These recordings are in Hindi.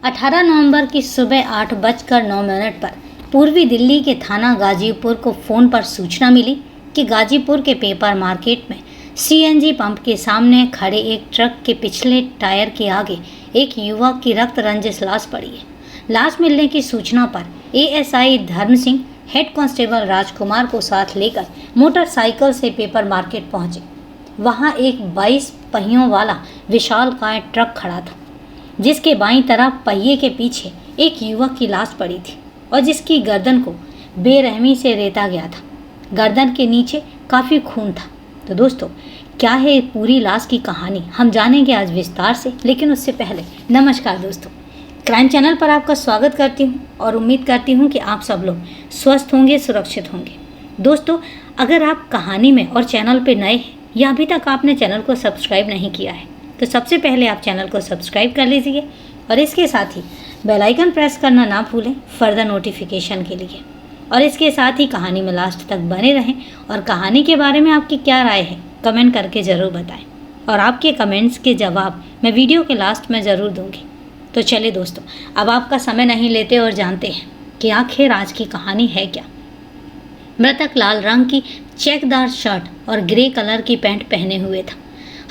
18 नवंबर की सुबह 8:09 पर पूर्वी दिल्ली के थाना गाजीपुर को फ़ोन पर सूचना मिली कि गाजीपुर के पेपर मार्केट में सीएनजी पंप के सामने खड़े एक ट्रक के पिछले टायर के आगे एक युवक की रक्त रंजित लाश पड़ी है। लाश मिलने की सूचना पर एएसआई धर्म सिंह हेड कांस्टेबल राजकुमार को साथ लेकर मोटरसाइकिल से पेपर मार्केट पहुंचे। वहां एक 22 पहियों वाला विशालकाय ट्रक खड़ा था, जिसके बाईं तरफ पहिए के पीछे एक युवक की लाश पड़ी थी और जिसकी गर्दन को बेरहमी से रेता गया था। गर्दन के नीचे काफ़ी खून था। तो दोस्तों, क्या है पूरी लाश की कहानी, हम जानेंगे आज विस्तार से। लेकिन उससे पहले नमस्कार दोस्तों, क्राइम चैनल पर आपका स्वागत करती हूँ और उम्मीद करती हूँ कि आप सब लोग स्वस्थ होंगे, सुरक्षित होंगे। दोस्तों, अगर आप कहानी में और चैनल पर नए हैं या अभी तक आपने चैनल को सब्सक्राइब नहीं किया है तो सबसे पहले आप चैनल को सब्सक्राइब कर लीजिए और इसके साथ ही बेल आइकन प्रेस करना ना भूलें फर्दर नोटिफिकेशन के लिए। और इसके साथ ही कहानी में लास्ट तक बने रहें और कहानी के बारे में आपकी क्या राय है कमेंट करके ज़रूर बताएं और आपके कमेंट्स के जवाब मैं वीडियो के लास्ट में ज़रूर दूंगी। तो चलिए दोस्तों, अब आपका समय नहीं लेते और जानते हैं कि आखिर आज की कहानी है क्या। मृतक लाल रंग की चेकदार शर्ट और ग्रे कलर की पैंट पहने हुए था।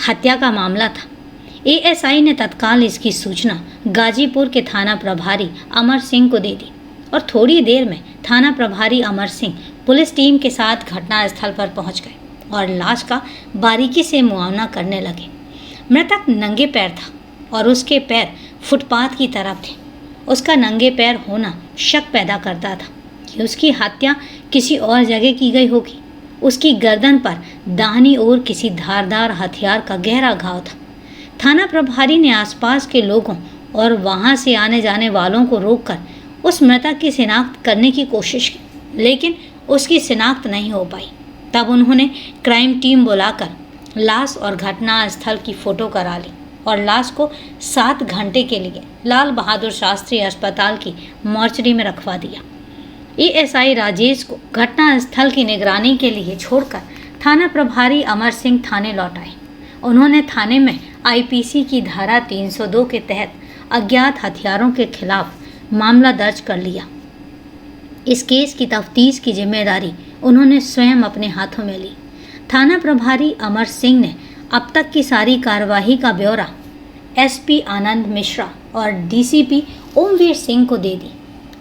हत्या का मामला था। एएसआई ने तत्काल इसकी सूचना गाजीपुर के थाना प्रभारी अमर सिंह को दे दी और थोड़ी देर में थाना प्रभारी अमर सिंह पुलिस टीम के साथ घटनास्थल पर पहुंच गए और लाश का बारीकी से मुआयना करने लगे। मृतक नंगे पैर था और उसके पैर फुटपाथ की तरफ थे। उसका नंगे पैर होना शक पैदा करता था कि उसकी हत्या किसी और जगह की गई होगी। उसकी गर्दन पर दाहिनी ओर किसी धारदार हथियार का गहरा घाव था। थाना प्रभारी ने आसपास के लोगों और वहां से आने जाने वालों को रोककर उस मृतक की शिनाख्त करने की कोशिश की, लेकिन उसकी शिनाख्त नहीं हो पाई। तब उन्होंने क्राइम टीम बुलाकर लाश और घटना स्थल की फ़ोटो करा ली और लाश को 7 घंटे के लिए लाल बहादुर शास्त्री अस्पताल की मॉर्चरी में रखवा दिया। एएसआई राजेश को घटना स्थल की निगरानी के लिए छोड़कर थाना प्रभारी अमर सिंह थाने लौट आए। उन्होंने थाने में आईपीसी की धारा 302 के तहत अज्ञात हथियारों के खिलाफ मामला दर्ज कर लिया। इस केस की तफ्तीश की जिम्मेदारी उन्होंने स्वयं अपने हाथों में ली। थाना प्रभारी अमर सिंह ने अब तक की सारी कार्यवाही का ब्यौरा एसपी आनंद मिश्रा और डीसीपी ओमवीर सिंह को दे दी।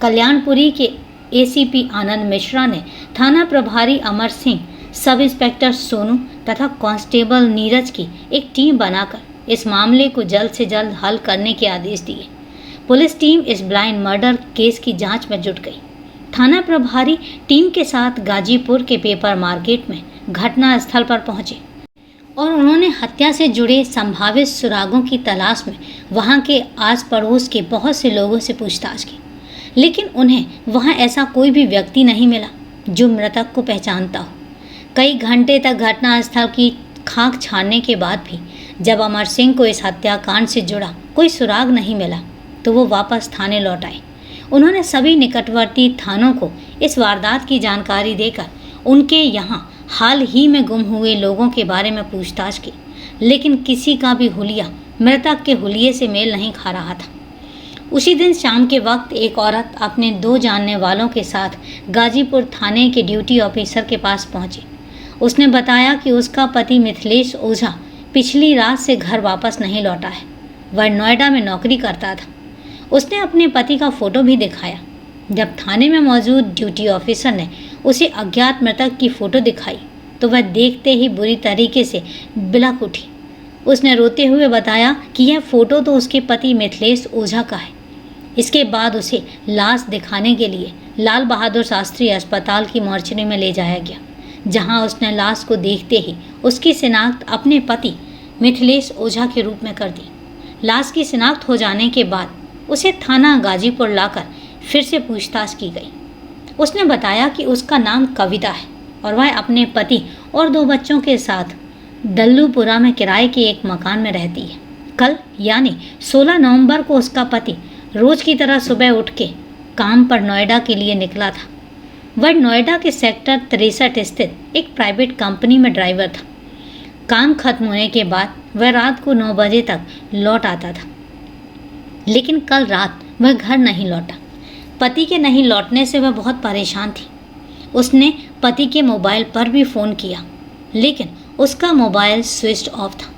कल्याणपुरी के एसीपी आनंद मिश्रा ने थाना प्रभारी अमर सिंह, सब इंस्पेक्टर सोनू तथा कांस्टेबल नीरज की एक टीम बनाकर इस मामले को जल्द से जल्द हल करने के आदेश दिए। पुलिस टीम इस ब्लाइंड मर्डर केस की जांच में जुट गई। थाना प्रभारी टीम के साथ गाजीपुर के पेपर मार्केट में घटना स्थल पर पहुंचे और उन्होंने हत्या से जुड़े संभावित सुरागों की तलाश में वहां के आस पड़ोस के बहुत से लोगों से पूछताछ की, लेकिन उन्हें वहां ऐसा कोई भी व्यक्ति नहीं मिला जो मृतक को पहचानता हो। कई घंटे तक घटनास्थल की खाक छानने के बाद भी जब अमर सिंह को इस हत्याकांड से जुड़ा कोई सुराग नहीं मिला तो वो वापस थाने लौट आए। उन्होंने सभी निकटवर्ती थानों को इस वारदात की जानकारी देकर उनके यहाँ हाल ही में गुम हुए लोगों के बारे में पूछताछ की, लेकिन किसी का भी हुलिया मृतक के हुलिये से मेल नहीं खा रहा था। उसी दिन शाम के वक्त एक औरत अपने 2 जानने वालों के साथ गाजीपुर थाने के ड्यूटी ऑफिसर के पास पहुंची। उसने बताया कि उसका पति मिथिलेश ओझा पिछली रात से घर वापस नहीं लौटा है। वह नोएडा में नौकरी करता था। उसने अपने पति का फ़ोटो भी दिखाया। जब थाने में मौजूद ड्यूटी ऑफिसर ने उसे अज्ञात मृतक की फ़ोटो दिखाई तो वह देखते ही बुरी तरीके से बिलख उठी। उसने रोते हुए बताया कि यह फ़ोटो तो उसके पति मिथिलेश ओझा का है। इसके बाद उसे लाश दिखाने के लिए लाल बहादुर शास्त्री अस्पताल की मॉर्चरी में ले जाया गया, जहां उसने लाश को देखते ही उसकी शिनाख्त अपने पति मिथिलेश ओझा के रूप में कर दी। लाश की शिनाख्त हो जाने के बाद उसे थाना गाजीपुर लाकर फिर से पूछताछ की गई। उसने बताया कि उसका नाम कविता है और वह अपने पति और 2 बच्चों के साथ दल्लूपुरा में किराए के एक मकान में रहती है। कल यानी 16 नवंबर को उसका पति रोज की तरह सुबह उठ के काम पर नोएडा के लिए निकला था। वह नोएडा के सेक्टर 63 स्थित एक प्राइवेट कंपनी में ड्राइवर था। काम खत्म होने के बाद वह रात को 9 बजे तक लौट आता था। लेकिन कल रात वह घर नहीं लौटा। पति के नहीं लौटने से वह बहुत परेशान थी। उसने पति के मोबाइल पर भी फ़ोन किया, लेकिन उसका मोबाइल स्विच ऑफ था।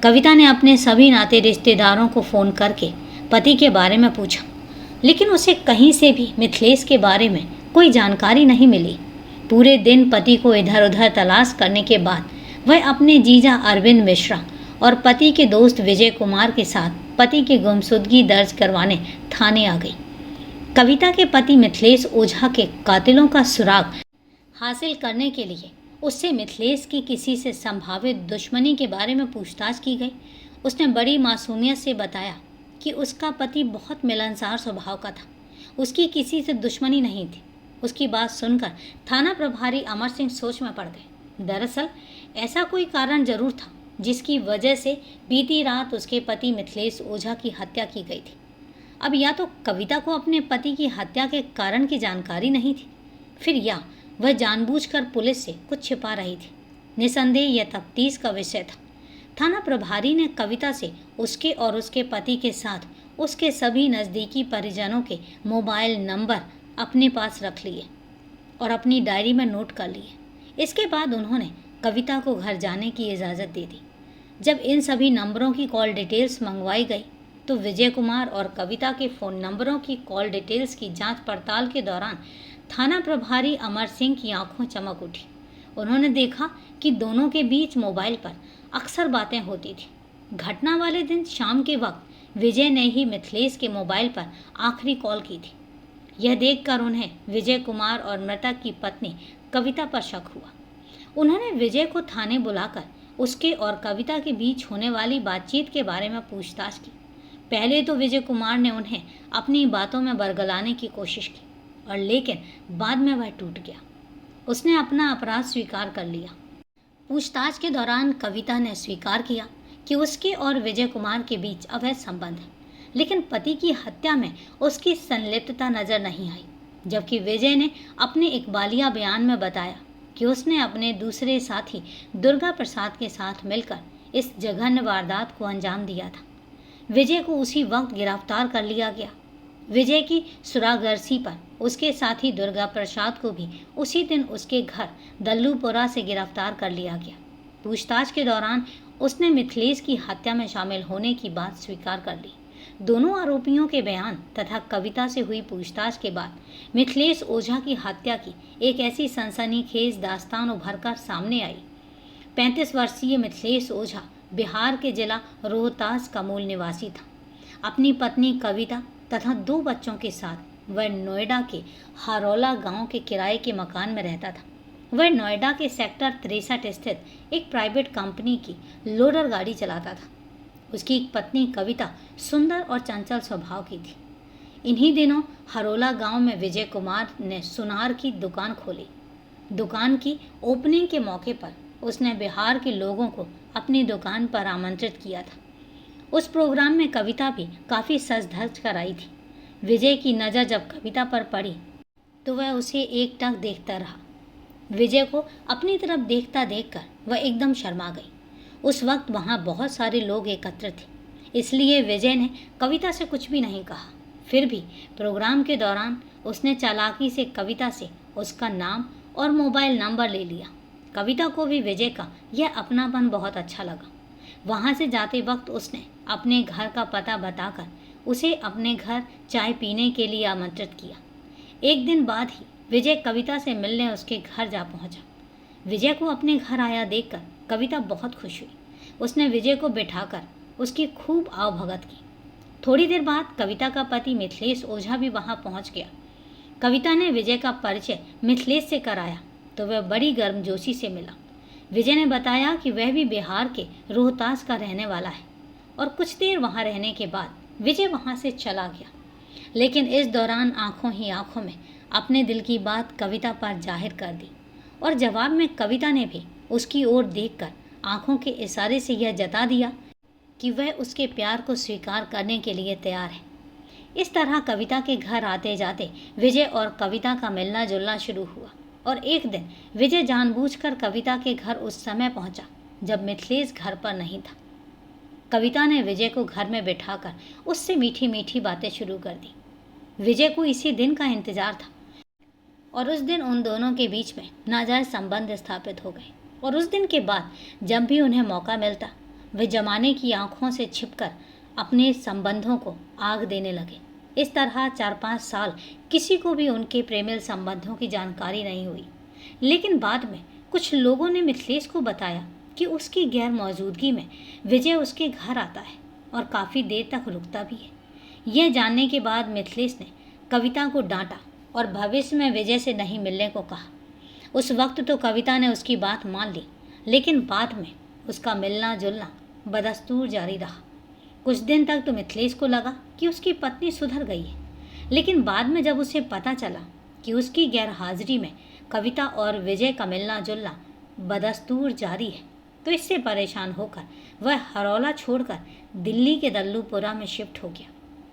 कविता ने अपने सभी नाते रिश्तेदारों को फ़ोन करके पति के बारे में पूछा, लेकिन उसे कहीं से भी मिथिलेश के बारे में कोई जानकारी नहीं मिली। पूरे दिन पति को इधर उधर तलाश करने के बाद वह अपने जीजा अरविंद मिश्रा और पति के दोस्त विजय कुमार के साथ पति की गुमशुदगी दर्ज करवाने थाने आ गई। कविता के पति मिथिलेश ओझा के कातिलों का सुराग हासिल करने के लिए उससे मिथिलेश की किसी से संभावित दुश्मनी के बारे में पूछताछ की गई। उसने बड़ी मासूमियत से बताया कि उसका पति बहुत मिलनसार स्वभाव का था, उसकी किसी से दुश्मनी नहीं थी। उसकी बात सुनकर थाना प्रभारी अमर सिंह सोच में पड़ गए। दरअसल ऐसा कोई कारण जरूर था जिसकी वजह से बीती रात उसके पति मिथिलेश ओझा की हत्या की गई थी। अब या तो कविता को अपने पति की हत्या के कारण की जानकारी नहीं थी, फिर या वह जानबूझकर पुलिस से कुछ छिपा रही थी। निसंदेह यह तफ्तीश का विषय था। थाना प्रभारी ने कविता से उसके और उसके पति के साथ उसके सभी नज़दीकी परिजनों के मोबाइल नंबर अपने पास रख लिए और अपनी डायरी में नोट कर लिए। इसके बाद उन्होंने कविता को घर जाने की इजाज़त दे दी। जब इन सभी नंबरों की कॉल डिटेल्स मंगवाई गई तो विजय कुमार और कविता के फ़ोन नंबरों की कॉल डिटेल्स की जांच पड़ताल के दौरान थाना प्रभारी अमर सिंह की आंखों चमक उठी। उन्होंने देखा कि दोनों के बीच मोबाइल पर अक्सर बातें होती थी। घटना वाले दिन शाम के वक्त विजय ने ही मिथिलेश के मोबाइल पर आखिरी कॉल की थी। यह देखकर उन्हें विजय कुमार और मृतक की पत्नी कविता पर शक हुआ। उन्होंने विजय को थाने बुलाकर उसके और कविता के बीच होने वाली बातचीत के बारे में पूछताछ की। पहले तो विजय कुमार ने उन्हें अपनी बातों में बरगलाने की कोशिश की, और लेकिन बाद में वह टूट गया। उसने अपना अपराध स्वीकार कर लिया। पूछताछ के दौरान कविता ने स्वीकार किया कि उसके और विजय कुमार के बीच अवैध संबंध है, लेकिन पति की हत्या में उसकी संलिप्तता नजर नहीं आई। जबकि विजय ने अपने इकबालिया बयान में बताया कि उसने अपने दूसरे साथी दुर्गा प्रसाद के साथ मिलकर इस जघन्य वारदात को अंजाम दिया था। विजय को उसी वक्त गिरफ्तार कर लिया गया। विजय की सुरागर्सी पर उसके साथी दुर्गा प्रसाद को भी उसी दिन उसके घर दल्लूपुरा से गिरफ्तार कर लिया गया। पूछताछ के दौरान उसने मिथिलेश की हत्या में शामिल होने की बात स्वीकार कर ली। दोनों आरोपियों के बयान तथा कविता से हुई पूछताछ के बाद मिथिलेश ओझा की हत्या की एक ऐसी सनसनीखेज दास्तान उभरकर सामने आई। 35 वर्षीय मिथिलेश ओझा बिहार के जिला रोहतास का मूल निवासी था। अपनी पत्नी कविता तथा 2 बच्चों के साथ वह नोएडा के हरौला गांव के किराए के मकान में रहता था। वह नोएडा के सेक्टर 63 स्थित एक प्राइवेट कंपनी की लोडर गाड़ी चलाता था। उसकी एक पत्नी कविता सुंदर और चंचल स्वभाव की थी। इन्हीं दिनों हरौला गांव में विजय कुमार ने सुनार की दुकान खोली। दुकान की ओपनिंग के मौके पर उसने बिहार के लोगों को अपनी दुकान पर आमंत्रित किया था। उस प्रोग्राम में कविता भी काफ़ी सज धज कर आई थी। विजय की नज़र जब कविता पर पड़ी तो वह उसे एकटक देखता रहा। विजय को अपनी तरफ देखता देखकर वह एकदम शर्मा गई। उस वक्त वहाँ बहुत सारे लोग एकत्रित थे, इसलिए विजय ने कविता से कुछ भी नहीं कहा। फिर भी प्रोग्राम के दौरान उसने चालाकी से कविता से उसका नाम और मोबाइल नंबर ले लिया। कविता को भी विजय का यह अपनापन बहुत अच्छा लगा। वहाँ से जाते वक्त उसने अपने घर का पता बताकर उसे अपने घर चाय पीने के लिए आमंत्रित किया। एक दिन बाद ही विजय कविता से मिलने उसके घर जा पहुँचा। विजय को अपने घर आया देखकर कविता बहुत खुश हुई। उसने विजय को बिठाकर उसकी खूब आवभगत की। थोड़ी देर बाद कविता का पति मिथिलेश ओझा भी वहाँ पहुँच गया। कविता ने विजय का परिचय मिथिलेश से कराया तो वह बड़ी गर्मजोशी से मिला। विजय ने बताया कि वह भी बिहार के रोहतास का रहने वाला है और कुछ देर वहाँ रहने के बाद विजय वहाँ से चला गया। लेकिन इस दौरान आंखों ही आंखों में अपने दिल की बात कविता पर जाहिर कर दी और जवाब में कविता ने भी उसकी ओर देखकर आंखों के इशारे से यह जता दिया कि वह उसके प्यार को स्वीकार करने के लिए तैयार है। इस तरह कविता के घर आते जाते विजय और कविता का मिलना जुलना शुरू हुआ और एक दिन विजय जानबूझकर कविता के घर उस समय पहुंचा जब मिथिलेश घर पर नहीं था। कविता ने विजय को घर में बिठाकर उससे मीठी मीठी बातें शुरू कर दी। विजय को इसी दिन का इंतजार था और उस दिन उन दोनों के बीच में नाजायज संबंध स्थापित हो गए। और उस दिन के बाद जब भी उन्हें मौका मिलता, वे जमाने की आंखों से छिपकर अपने संबंधों को आग देने लगे। इस तरह 4-5 साल किसी को भी उनके प्रेमिल संबंधों की जानकारी नहीं हुई। लेकिन बाद में कुछ लोगों ने मिथिलेश को बताया कि उसकी गैर मौजूदगी में विजय उसके घर आता है और काफ़ी देर तक रुकता भी है। यह जानने के बाद मिथिलेश ने कविता को डांटा और भविष्य में विजय से नहीं मिलने को कहा। उस वक्त तो कविता ने उसकी बात मान ली, लेकिन बाद में उसका मिलना जुलना बदस्तूर जारी रहा। कुछ दिन तक तो मिथिलेश को लगा कि उसकी पत्नी सुधर गई है, लेकिन बाद में जब उसे पता चला कि उसकी गैर हाजिरी में कविता और विजय का मिलना जुलना बदस्तूर जारी है, तो इससे परेशान होकर वह हरौला छोड़कर दिल्ली के दल्लूपुरा में शिफ्ट हो गया।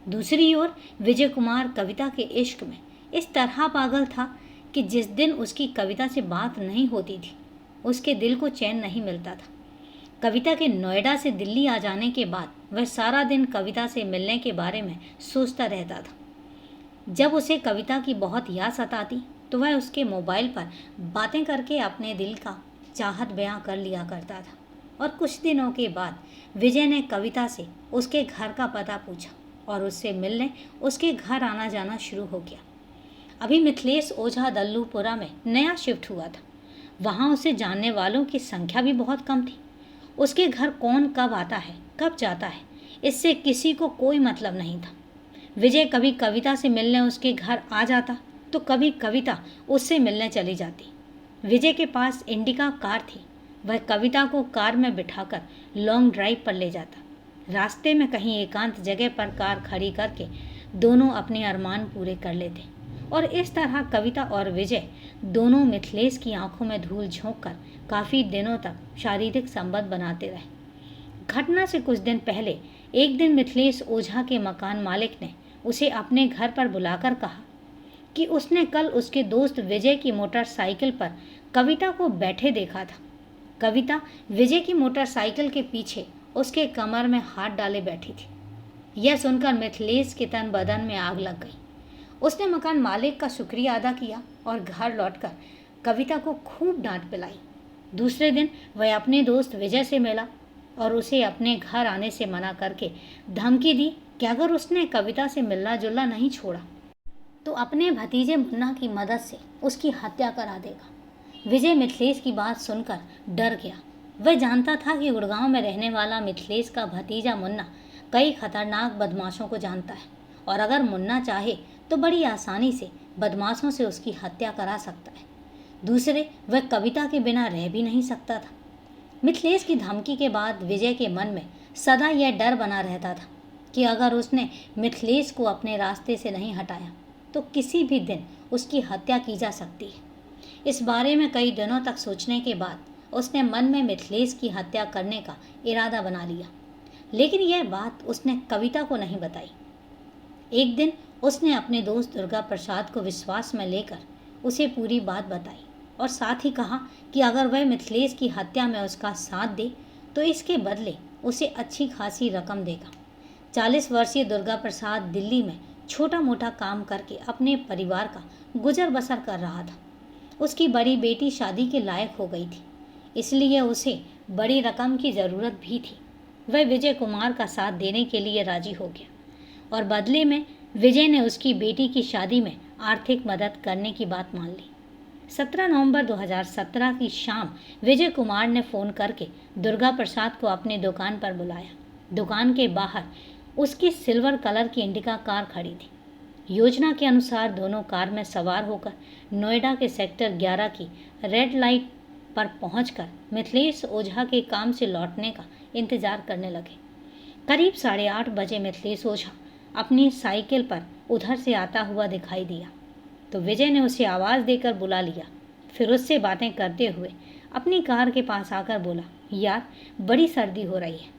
दूसरी ओर विजय कुमार कविता के इश्क में इस तरह पागल था कि जिस दिन उसकी कविता से बात नहीं होती थी, उसके दिल को चैन नहीं मिलता था। कविता के नोएडा से दिल्ली आ जाने के बाद वह सारा दिन कविता से मिलने के बारे में सोचता रहता था। जब उसे कविता की बहुत याद सताती तो वह उसके मोबाइल पर बातें करके अपने दिल का चाहत बयां कर लिया करता था। और कुछ दिनों के बाद विजय ने कविता से उसके घर का पता पूछा और उससे मिलने उसके घर आना जाना शुरू हो गया। अभी मिथिलेश ओझा दल्लूपुरा में नया शिफ्ट हुआ था। वहाँ उसे जानने वालों की संख्या भी बहुत कम थी। उसके घर कौन कब आता है, कब जाता है, इससे किसी को कोई मतलब नहीं था। विजय कभी कविता से मिलने उसके घर आ जाता तो कभी कविता उससे मिलने चली जाती। विजय के पास इंडिका कार थी। वह कविता को कार में बिठाकर लॉन्ग ड्राइव पर ले जाता। रास्ते में कहीं एकांत जगह पर कार खड़ी करके दोनों अपने अरमान पूरे कर लेते और इस तरह कविता और विजय दोनों मिथिलेश की आंखों में धूल झोंककर काफ़ी दिनों तक शारीरिक संबंध बनाते रहे। घटना से कुछ दिन पहले एक दिन मिथिलेश ओझा के मकान मालिक ने उसे अपने घर पर बुलाकर कहा कि उसने कल उसके दोस्त विजय की मोटरसाइकिल पर कविता को बैठे देखा था। कविता विजय की मोटरसाइकिल के पीछे उसके कमर में हाथ डाले बैठी थी। यह सुनकर मिथिलेश के तन बदन में आग लग गई। उसने मकान मालिक का शुक्रिया अदा किया और घर लौटकर कविता को खूब डांट पिलाई। दूसरे दिन वह अपने दोस्त विजय से मिला और उसे अपने घर आने से मना करके धमकी दी कि अगर उसने कविता से मिलना जुलना नहीं छोड़ा तो अपने भतीजे मुन्ना की मदद से उसकी हत्या करा देगा। विजय मिथिलेश की बात सुनकर डर गया। वह जानता था कि गुड़गांव में रहने वाला मिथिलेश का भतीजा मुन्ना कई खतरनाक बदमाशों को जानता है और अगर मुन्ना चाहे तो बड़ी आसानी से बदमाशों से उसकी हत्या करा सकता है। दूसरे, वह कविता के बिना रह भी नहीं सकता था। मिथिलेश की धमकी के बाद विजय के मन में सदा यह डर बना रहता था कि अगर उसने मिथिलेश को अपने रास्ते से नहीं हटाया तो किसी भी दिन उसकी हत्या की जा सकती है। इस बारे में कई दिनों तक सोचने के बाद उसने मन में मिथिलेश की हत्या करने का इरादा बना लिया, लेकिन यह बात उसने कविता को नहीं बताई। एक दिन उसने अपने दोस्त दुर्गा प्रसाद को विश्वास में लेकर उसे पूरी बात बताई और साथ ही कहा कि अगर वह मिथिलेश की हत्या में उसका साथ दे तो इसके बदले उसे अच्छी खासी रकम देगा। 40 वर्षीय दुर्गा प्रसाद दिल्ली में छोटा मोटा काम करके अपने परिवार का गुजर बसर कर रहा था। उसकी बड़ी बेटी शादी के लायक हो गई थी, इसलिए उसे बड़ी रकम की ज़रूरत भी थी। वह विजय कुमार का साथ देने के लिए राजी हो गया और बदले में विजय ने उसकी बेटी की शादी में आर्थिक मदद करने की बात मान ली। 17 नवंबर 2017 की शाम विजय कुमार ने फ़ोन करके दुर्गा प्रसाद को अपनी दुकान पर बुलाया। दुकान के बाहर उसकी सिल्वर कलर की इंडिका कार खड़ी थी। योजना के अनुसार दोनों कार में सवार होकर नोएडा के सेक्टर 11 की रेड लाइट पर पहुंचकर मिथिलेश ओझा के काम से लौटने का इंतजार करने लगे। करीब 8:30 बजे मिथिलेश ओझा अपनी साइकिल पर उधर से आता हुआ दिखाई दिया तो विजय ने उसे आवाज़ देकर बुला लिया। फिर उससे बातें करते हुए अपनी कार के पास आकर बोला, यार बड़ी सर्दी हो रही है,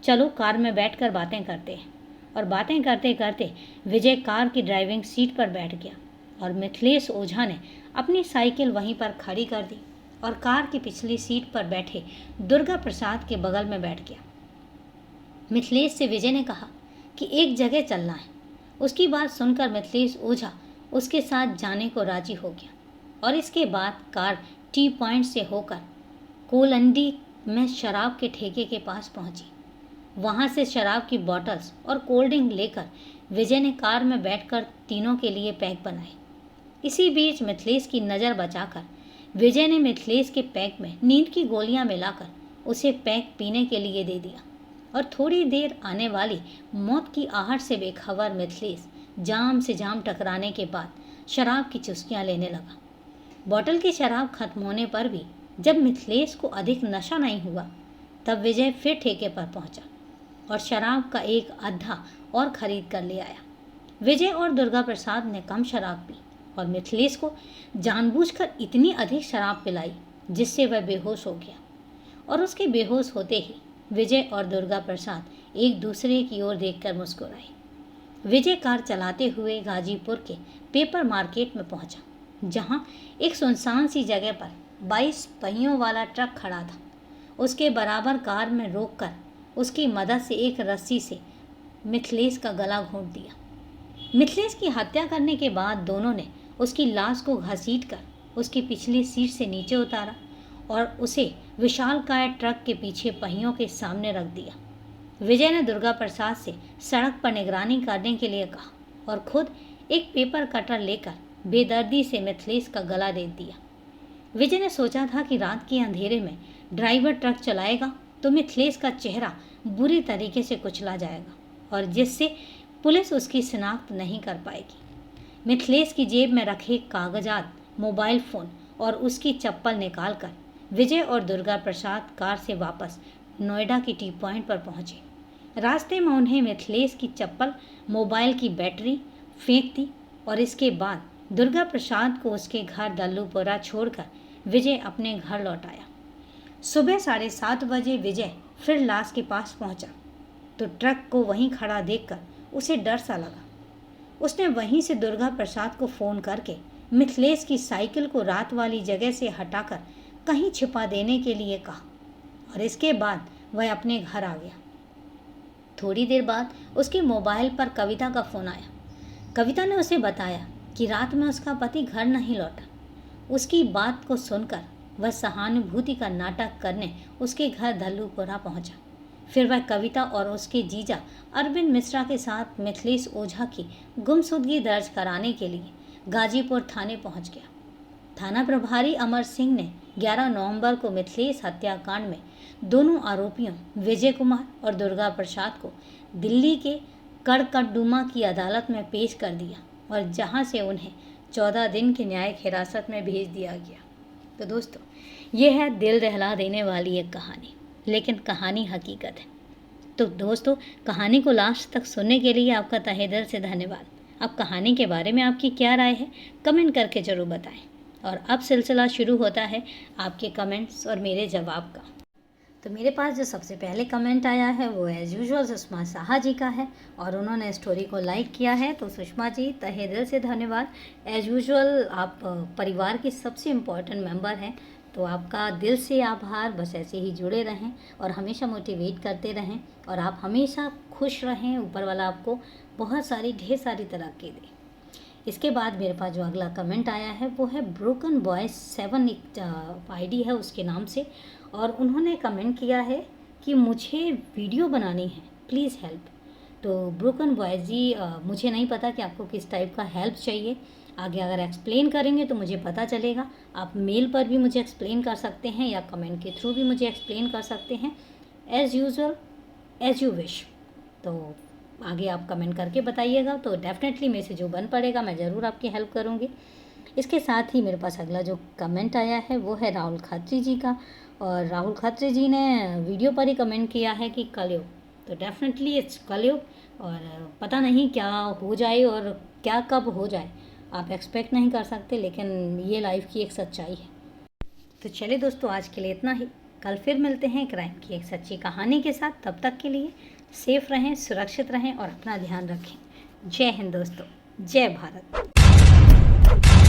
चलो कार में बैठकर बातें करते हैं। और बातें करते करते विजय कार की ड्राइविंग सीट पर बैठ गया और मिथिलेश ओझा ने अपनी साइकिल वहीं पर खड़ी कर दी और कार की पिछली सीट पर बैठे दुर्गा प्रसाद के बगल में बैठ गया। मिथिलेश से विजय ने कहा कि एक जगह चलना है। उसकी बात सुनकर मिथिलेश ओझा उसके साथ जाने को राजी हो गया और इसके बाद कार टी पॉइंट से होकर कोलंडी में शराब के ठेके के पास पहुंची। वहां से शराब की बॉटल्स और कोल्ड ड्रिंक लेकर विजय ने कार में बैठकर तीनों के लिए पैक बनाए। इसी बीच मिथिलेश की नज़र बचाकर विजय ने मिथिलेश के पैक में नींद की गोलियां मिलाकर उसे पैक पीने के लिए दे दिया और थोड़ी देर आने वाली मौत की आहट से बेखबर मिथिलेश जाम से जाम टकराने के बाद शराब की चुस्कियां लेने लगा। बॉटल की शराब खत्म होने पर भी जब मिथिलेश को अधिक नशा नहीं हुआ तब विजय फिर ठेके पर पहुंचा और शराब का एक अद्धा और खरीद कर ले आया। विजय और दुर्गा प्रसाद ने कम शराब पी और मिथिलेश को जानबूझकर इतनी अधिक शराब पिलाई जिससे वह बेहोश हो गया और उसके बेहोश होते ही विजय और दुर्गा प्रसाद एक दूसरे की ओर देखकर मुस्कुराए। विजय कार चलाते हुए गाजीपुर के पेपर मार्केट में पहुंचा, जहां एक सुनसान सी जगह पर 22 पहियों वाला ट्रक खड़ा था। उसके बराबर कार में रोककर उसकी मदद से एक रस्सी से मिथिलेश का गला घोंट दिया। मिथिलेश की हत्या करने के बाद दोनों ने उसकी लाश को घसीटकर उसकी पिछली सीट से नीचे उतारा और उसे विशालकाय ट्रक के पीछे पहियों के सामने रख दिया। विजय ने दुर्गा प्रसाद से सड़क पर निगरानी करने के लिए कहा और खुद एक पेपर कटर लेकर बेदर्दी से मिथिलेश का गला दे दिया। विजय ने सोचा था कि रात के अंधेरे में ड्राइवर ट्रक चलाएगा तो मिथिलेश का चेहरा बुरी तरीके से कुचला जाएगा और जिससे पुलिस उसकी शिनाख्त नहीं कर पाएगी। मिथिलेश की जेब में रखे कागजात, मोबाइल फ़ोन और उसकी चप्पल निकालकर विजय और दुर्गा प्रसाद कार से वापस नोएडा की टी पॉइंट पर पहुंचे। रास्ते में उन्हें मिथिलेश की चप्पल, मोबाइल की बैटरी फेंक दी और इसके बाद दुर्गा प्रसाद को उसके घर दल्लूपुरा छोड़कर विजय अपने घर लौट आया। सुबह 7:30 बजे विजय फिर लाश के पास पहुंचा तो ट्रक को वहीं खड़ा देखकर उसे डर सा लगा। उसने वहीं से दुर्गा प्रसाद को फ़ोन करके मिथिलेश की साइकिल को रात वाली जगह से हटाकर कहीं छिपा देने के लिए कहा और इसके बाद वह अपने घर आ गया। थोड़ी देर बाद उसके मोबाइल पर कविता का फ़ोन आया। कविता ने उसे बताया कि रात में उसका पति घर नहीं लौटा। उसकी बात को सुनकर वह सहानुभूति का नाटक करने उसके घर दल्लूपुरा पहुंचा। फिर वह कविता और उसके जीजा अरविंद मिश्रा के साथ मिथिलेश ओझा की गुमशुदगी दर्ज कराने के लिए गाजीपुर थाने पहुंच गया। थाना प्रभारी अमर सिंह ने 11 नवंबर को मिथिलेश हत्याकांड में दोनों आरोपियों विजय कुमार और दुर्गा प्रसाद को दिल्ली के कड़कड़डुमा की अदालत में पेश कर दिया और जहां से उन्हें 14 दिन की न्यायिक हिरासत में भेज दिया गया। तो दोस्तों, ये है दिल दहला देने वाली एक कहानी, लेकिन कहानी हकीकत है। तो दोस्तों, कहानी को लास्ट तक सुनने के लिए आपका तहे दिल से धन्यवाद। अब कहानी के बारे में आपकी क्या राय है, कमेंट करके ज़रूर बताएं। और अब सिलसिला शुरू होता है आपके कमेंट्स और मेरे जवाब का। तो मेरे पास जो सबसे पहले कमेंट आया है वो एज़ यूजुअल सुषमा साहा जी का है और उन्होंने स्टोरी को लाइक किया है। तो सुषमा जी, तहे दिल से धन्यवाद। एज़ यूजुअल आप परिवार की सबसे इम्पोर्टेंट मेंबर हैं, तो आपका दिल से आभार। बस ऐसे ही जुड़े रहें और हमेशा मोटिवेट करते रहें और आप हमेशा खुश रहें। ऊपर वाला आपको बहुत सारी ढेर सारी तरक्की दे। इसके बाद मेरे पास जो अगला कमेंट आया है वो है ब्रोकन बॉयज़ 7 एक आईडी है उसके नाम से, और उन्होंने कमेंट किया है कि मुझे वीडियो बनानी है, प्लीज़ हेल्प। तो ब्रोकन बॉयज़ जी, मुझे नहीं पता कि आपको किस टाइप का हेल्प चाहिए। आगे अगर एक्सप्लेन करेंगे तो मुझे पता चलेगा। आप मेल पर भी मुझे एक्सप्लेन कर सकते हैं या कमेंट के थ्रू भी मुझे एक्सप्लेन कर सकते हैं। As usual, as you wish. तो आगे आप कमेंट करके बताइएगा, तो डेफिनेटली मेरे से जो बन पड़ेगा मैं ज़रूर आपकी हेल्प करूँगी। इसके साथ ही मेरे पास अगला जो कमेंट आया है वो है राहुल खत्री जी का, और राहुल खत्री जी ने वीडियो पर ही कमेंट किया है कि कलयुग। तो डेफिनेटली इट्स कलयुग, और पता नहीं क्या हो जाए और क्या कब हो जाए आप एक्सपेक्ट नहीं कर सकते, लेकिन ये लाइफ की एक सच्चाई है। तो चलिए दोस्तों, आज के लिए इतना ही। कल फिर मिलते हैं क्राइम की एक सच्ची कहानी के साथ। तब तक के लिए सेफ रहें, सुरक्षित रहें और अपना ध्यान रखें। जय हिंद दोस्तों, जय भारत।